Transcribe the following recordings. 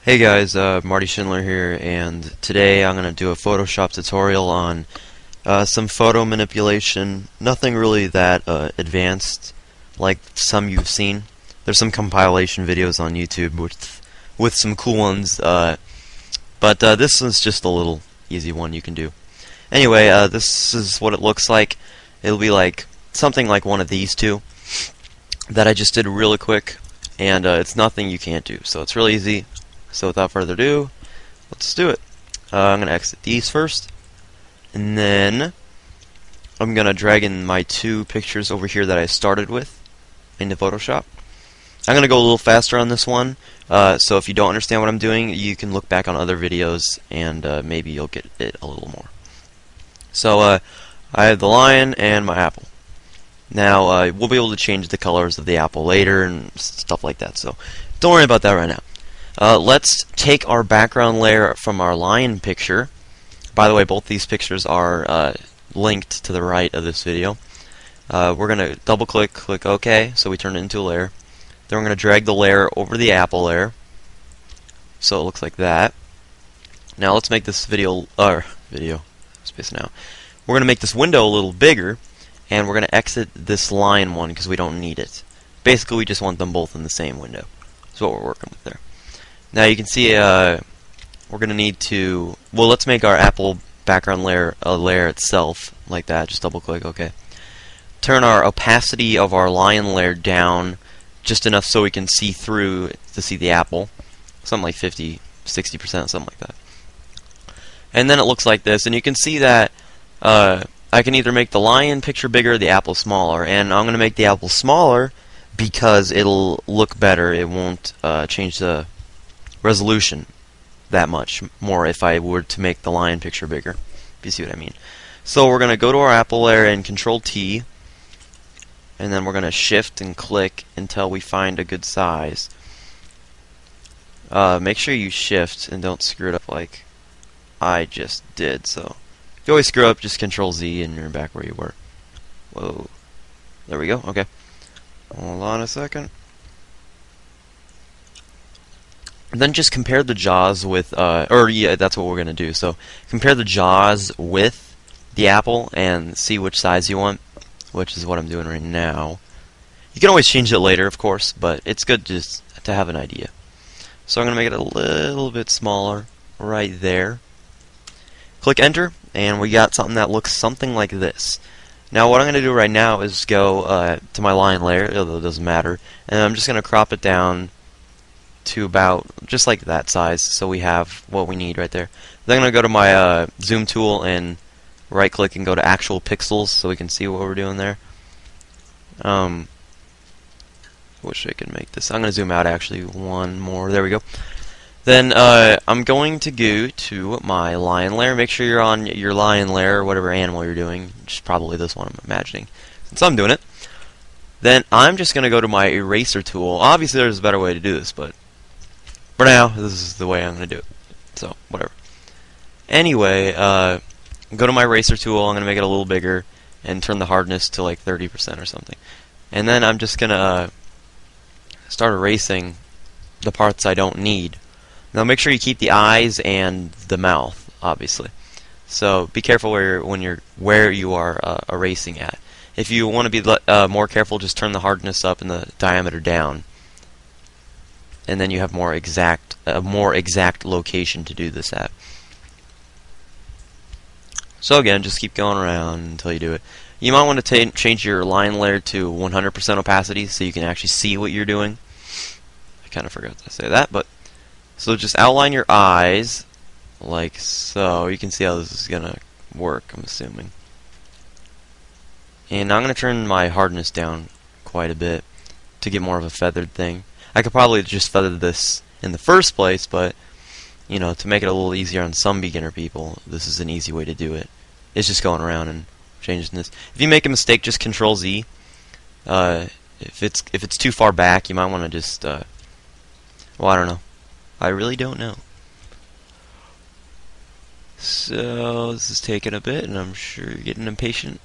Hey guys, Marty Schindler here, and today I'm going to do a Photoshop tutorial on some photo manipulation. Nothing really that advanced like some you've seen. There's some compilation videos on YouTube with some cool ones, but this is just a little easy one you can do. Anyway, this is what it looks like. It'll be like something like one of these two that I just did really quick, and it's nothing you can't do, so it's really easy. So without further ado, let's do it. I'm going to exit these first, and then I'm going to drag in my two pictures over here that I started with into Photoshop. I'm going to go a little faster on this one, so if you don't understand what I'm doing, you can look back on other videos and maybe you'll get it a little more. So I have the lion and my apple. Now we'll be able to change the colors of the apple later and stuff like that, so don't worry about that right now. Let's take our background layer from our lion picture. By the way, both these pictures are linked to the right of this video. We're going to double click OK, so we turn it into a layer. Then we're going to drag the layer over the apple layer, so it looks like that. Now let's make this space now. We're going to make this window a little bigger, and we're going to exit this lion one because we don't need it. Basically, we just want them both in the same window. That's what we're working with there. Now you can see we're going to need to, well, let's make our apple background layer a layer itself, like that. Just double click, OK. Turn our opacity of our lion layer down just enough so we can see through to see the apple. Something like 50, 60%, something like that. And then it looks like this, and you can see that I can either make the lion picture bigger or the apple smaller, and I'm going to make the apple smaller because it'll look better. It won't change the resolution that much more if I were to make the lion picture bigger, if you see what I mean. So we're going to go to our apple layer and Control T, and then we're going to shift and click until we find a good size. Make sure you shift and don't screw it up like I just did. So if you always screw up, just Control Z and you're back where you were. Whoa. There we go. Okay. Hold on a second. And then just compare the jaws with, yeah, that's what we're going to do. So compare the jaws with the apple and see which size you want, which is what I'm doing right now. You can always change it later, of course, but it's good just to have an idea. So I'm going to make it a little bit smaller right there. Click Enter, and we got something that looks something like this. Now what I'm going to do right now is go to my lion layer, although it doesn't matter, and I'm just going to crop it down to about just like that size, so we have what we need right there. Then I'm going to go to my zoom tool and right click and go to actual pixels so we can see what we're doing there. Wish I could make this. I'm going to zoom out actually one more. There we go. Then I'm going to go to my lion layer. Make sure you're on your lion layer or whatever animal you're doing, which is probably this one I'm imagining, since I'm doing it. Then I'm just going to go to my eraser tool. Obviously there's a better way to do this, but for now, this is the way I'm going to do it. So, whatever. Anyway, go to my eraser tool. I'm going to make it a little bigger and turn the hardness to like 30% or something. And then I'm just going to start erasing the parts I don't need. Now make sure you keep the eyes and the mouth, obviously. So be careful where you are erasing at. If you want to be more careful, just turn the hardness up and the diameter down, and then you have a more exact location to do this at. So again, just keep going around until you do it. You might want to change your line layer to 100% opacity so you can actually see what you're doing. I kind of forgot to say that, but so just outline your eyes like so. You can see how this is gonna work, I'm assuming. And I'm going to turn my hardness down quite a bit to get more of a feathered thing. I could probably just feather this in the first place, but you know, to make it a little easier on some beginner people, this is an easy way to do it. It's just going around and changing this. If you make a mistake, just Control Z. If it's too far back, you might want to just well, I don't know. I really don't know. So this is taking a bit, and I'm sure you're getting impatient.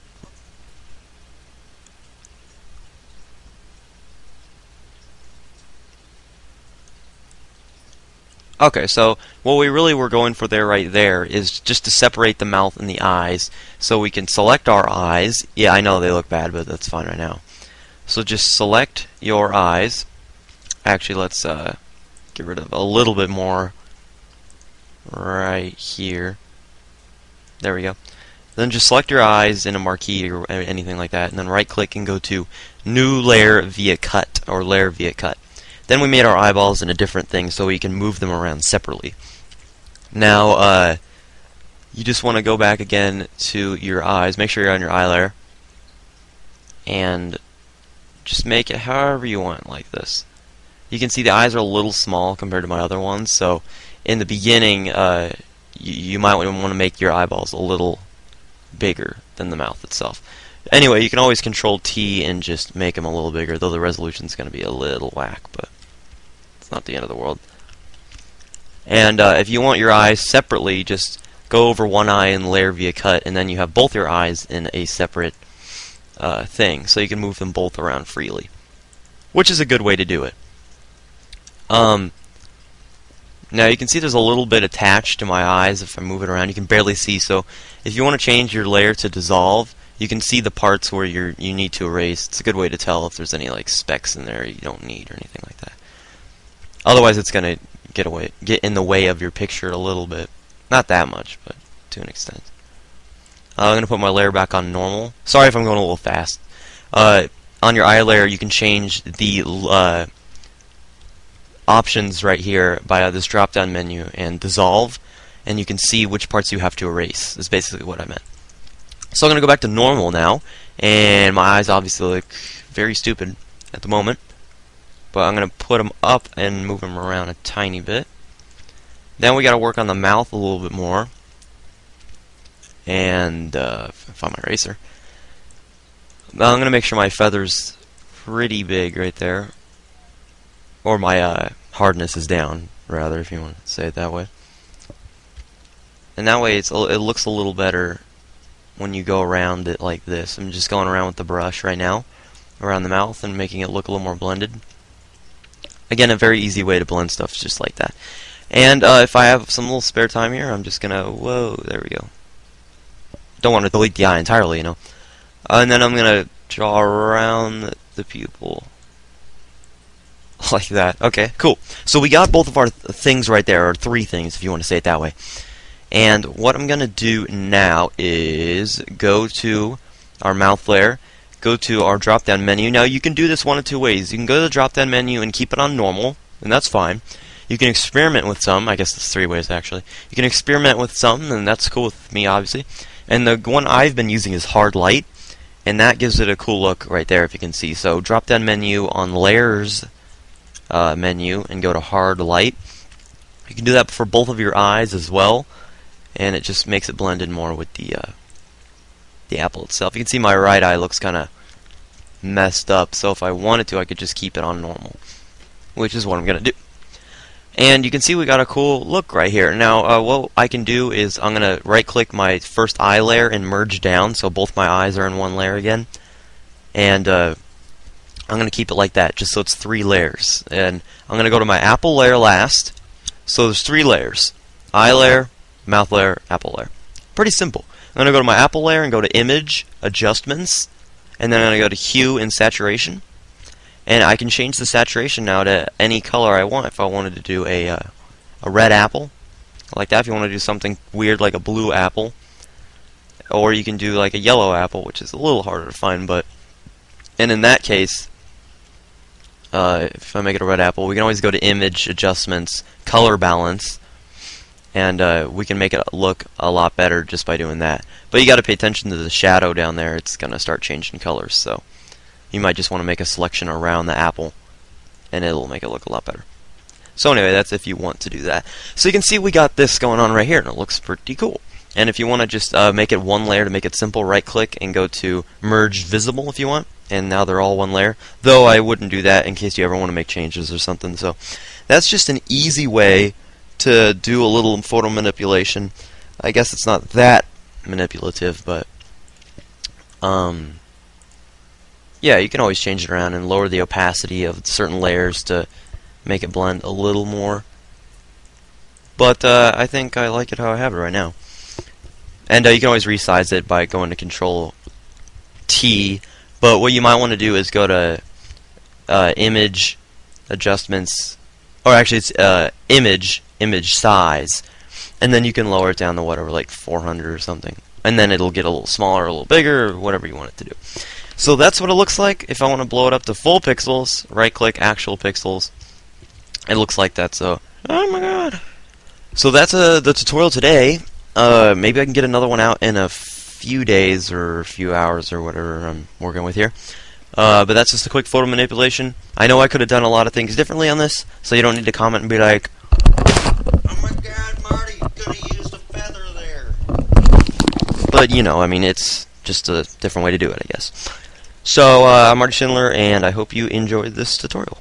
Okay, so what we really were going for there right there is just to separate the mouth and the eyes, so we can select our eyes. Yeah, I know they look bad, but that's fine right now. So just select your eyes. Actually, let's get rid of a little bit more right here. There we go. Then just select your eyes in a marquee or anything like that, and then right click and go to New Layer via Cut, or Layer via Cut. Then we made our eyeballs in a different thing so we can move them around separately. Now, you just want to go back again to your eyes. Make sure you're on your eye layer. And just make it however you want, like this. You can see the eyes are a little small compared to my other ones, so in the beginning, you might want to make your eyeballs a little bigger than the mouth itself. Anyway, you can always Control T and just make them a little bigger, though the resolution's going to be a little whack, but it's not the end of the world. And if you want your eyes separately, just go over one eye and layer via cut, and then you have both your eyes in a separate thing, so you can move them both around freely, which is a good way to do it. Now you can see there's a little bit attached to my eyes. If I move it around, you can barely see, so if you want to change your layer to dissolve, you can see the parts where you need to erase. It's a good way to tell if there's any like specks in there you don't need or anything like that. Otherwise it's going to get in the way of your picture a little bit. Not that much, but to an extent. I'm going to put my layer back on normal. Sorry if I'm going a little fast. On your eye layer you can change the options right here by this drop down menu and dissolve, and you can see which parts you have to erase. Is basically what I meant. So I'm going to go back to normal now, and my eyes obviously look very stupid at the moment, but I'm going to put them up and move them around a tiny bit. Then we got to work on the mouth a little bit more, and find my eraser. Now I'm going to make sure my feather's pretty big right there, or my hardness is down, rather, if you want to say it that way. And that way it looks a little better when you go around it like this. I'm just going around with the brush right now, around the mouth, and making it look a little more blended. Again, a very easy way to blend stuff just like that. And if I have some little spare time here, I'm just gonna, whoa, there we go. Don't want to delete the eye entirely, you know. And then I'm gonna draw around the pupil. Like that. Okay, cool. So we got both of our things right there, or three things if you want to say it that way. And what I'm going to do now is go to our mouth layer, go to our drop down menu. Now you can do this one of two ways. You can go to the drop down menu and keep it on normal, and that's fine. You can experiment with some. I guess there's three ways actually. You can experiment with some, and that's cool with me obviously. And the one I've been using is hard light, and that gives it a cool look right there if you can see. So drop down menu on layers menu and go to hard light. You can do that for both of your eyes as well, and it just makes it blend in more with the apple itself. You can see my right eye looks kind of messed up, so if I wanted to I could just keep it on normal, which is what I'm gonna do. And you can see we got a cool look right here. Now what I can do is I'm gonna right click my first eye layer and merge down so both my eyes are in one layer again, and I'm going to keep it like that, just so it's three layers. And I'm going to go to my apple layer last. So there's three layers. Eye layer, mouth layer, apple layer. Pretty simple. I'm going to go to my apple layer and go to Image, Adjustments, and then I'm going to go to Hue and Saturation. And I can change the saturation now to any color I want. If I wanted to do a red apple, like that. If you want to do something weird like a blue apple. Or you can do like a yellow apple, which is a little harder to find, but... And in that case... if I make it a red apple, we can always go to Image, Adjustments, Color Balance, and we can make it look a lot better just by doing that. But you got to pay attention to the shadow down there. It's going to start changing colors, so you might just want to make a selection around the apple, and it'll make it look a lot better. So anyway, that's if you want to do that. So you can see we got this going on right here, and it looks pretty cool. And if you want to just make it one layer to make it simple, right-click and go to Merge Visible if you want. And now they're all one layer, though I wouldn't do that in case you ever want to make changes or something. So that's just an easy way to do a little photo manipulation. I guess it's not that manipulative, but yeah, you can always change it around and lower the opacity of certain layers to make it blend a little more. but I think I like it how I have it right now. And you can always resize it by going to Control T, but what you might want to do is go to Image, Adjustments, or actually it's Image Size, and then you can lower it down to whatever, like 400 or something, and then it'll get a little smaller, a little bigger, or whatever you want it to do. So that's what it looks like. If I want to blow it up to full pixels, right-click Actual Pixels. It looks like that. So, oh my god! So that's the tutorial today. Maybe I can get another one out in a few days or a few hours or whatever I'm working with here. But that's just a quick photo manipulation. I know I could have done a lot of things differently on this, so you don't need to comment and be like, "Oh my god, Marty, you could have used a feather there." But you know, I mean, it's just a different way to do it, I guess. So I'm Marty Schindler, and I hope you enjoyed this tutorial.